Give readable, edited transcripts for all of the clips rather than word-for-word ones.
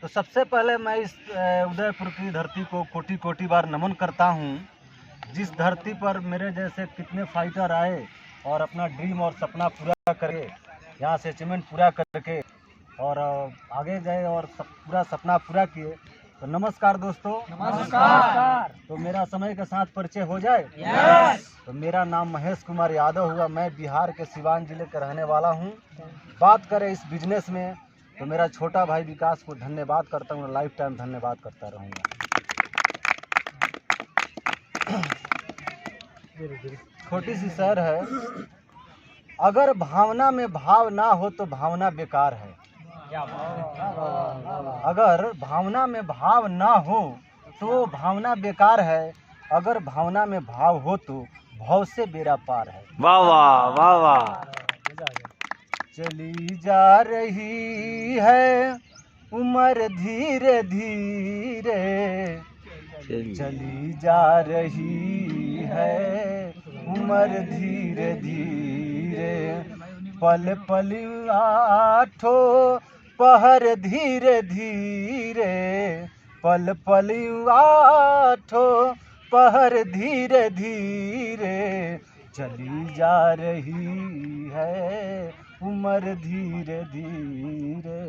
सबसे पहले मैं इस उदयपुर की धरती को कोटि कोटि बार नमन करता हूँ, जिस धरती पर मेरे जैसे कितने फाइटर आए और अपना ड्रीम और सपना पूरा करे, यहाँ से अचीवमेंट पूरा करके और आगे गए और पूरा सपना पूरा किए। तो नमस्कार दोस्तों। नमस्कार। तो मेरा समय के साथ परिचय हो जाए। तो मेरा नाम महेश कुमार यादव हुआ। मैं बिहार के सिवान जिले का रहने वाला हूँ। बात करें इस बिजनेस में तो मेरा छोटा भाई विकास को धन्यवाद करता हूँ, लाइफ टाइम धन्यवाद करता रहूँगा। छोटी सी शहर है, अगर भावना में भाव ना हो तो भावना बेकार है। अगर भावना में भाव ना हो तो भावना बेकार है, अगर भावना में भाव हो तो भाव से बेड़ा पार है। वाह वाह वाह वाह। चली जा रही है उम्र धीरे धीरे, चली जा रही है उम्र धीरे धीरे, पल पल आठो पहर धीरे धीरे, पल पल आठो पहर धीरे धीरे, चली जा रही है उम्र धीरे धीरे।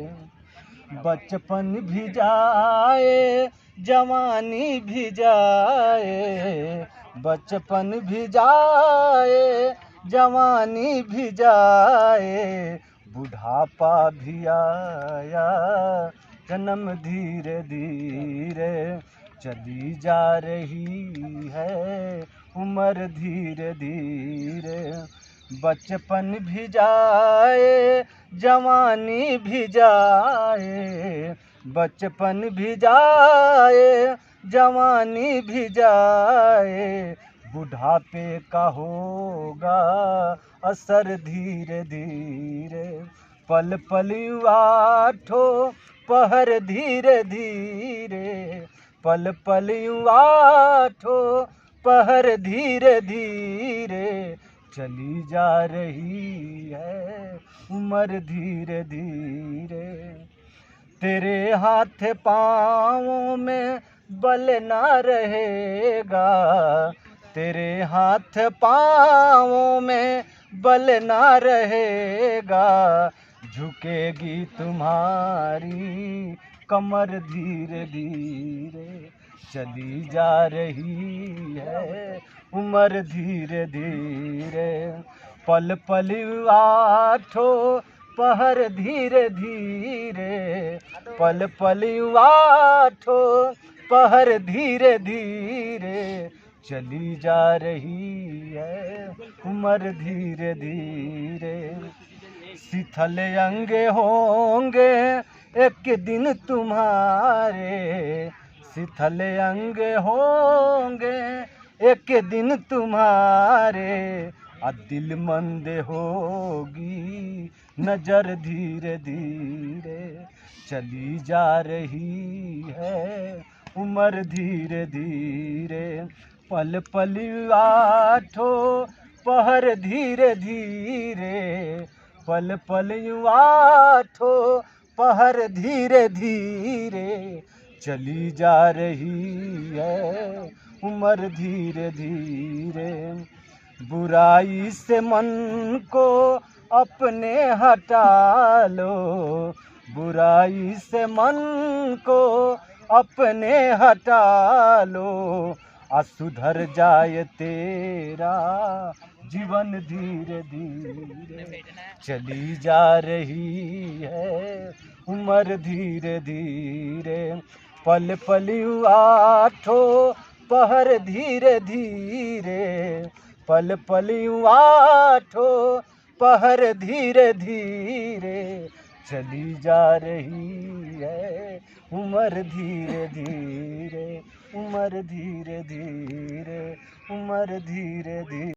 बचपन भी जाए जवानी भी जाए, बचपन भी जाए जवानी भी जाए, बुढ़ापा भी आया जन्म धीरे धीरे, चली जा रही है उम्र धीरे धीरे। बचपन भी जाए जवानी भी जाए, बचपन भी जाए जवानी भी जाए, बुढ़ापे का होगा असर धीरे धीरे, पल पल आठो पहर धीरे धीरे, पल पल आठो पहर धीरे धीरे, चली जा रही है उम्र धीरे धीरे। तेरे हाथ पाँवों में बल ना रहेगा, तेरे हाथ पाँवों में बल ना रहेगा, झुकेगी तुम्हारी कमर धीरे धीरे, चली जा रही है उम्र धीरे धीरे। पल पल आठो पहर धीरे धीरे, पल पल आठो पहर धीरे धीरे, चली जा रही है उम्र धीरे धीरे। शिथिल अंग होंगे एक दिन तुम्हारे, शिथिल अंग होंगे एक दिन तुम्हारे, दिल मंद होगी नजर धीरे धीरे, चली जा रही है उम्र धीरे धीरे। पल पल आठो पहर धीरे धीरे, पल पल आठो पहर धीरे धीरे, चली जा रही है उम्र धीरे धीरे। बुराई से मन को अपने हटा लो, बुराई से मन को अपने हटा लो, सुधर जाए तेरा जीवन धीरे धीरे, चली जा रही है उम्र धीरे धीरे। पल पल आठो पहर धीरे धीरे, पल पल आठो पहर धीरे धीरे, चली जा रही है उम्र धीरे धीरे, उम्र धीरे धीरे, उम्र धीरे धीरे।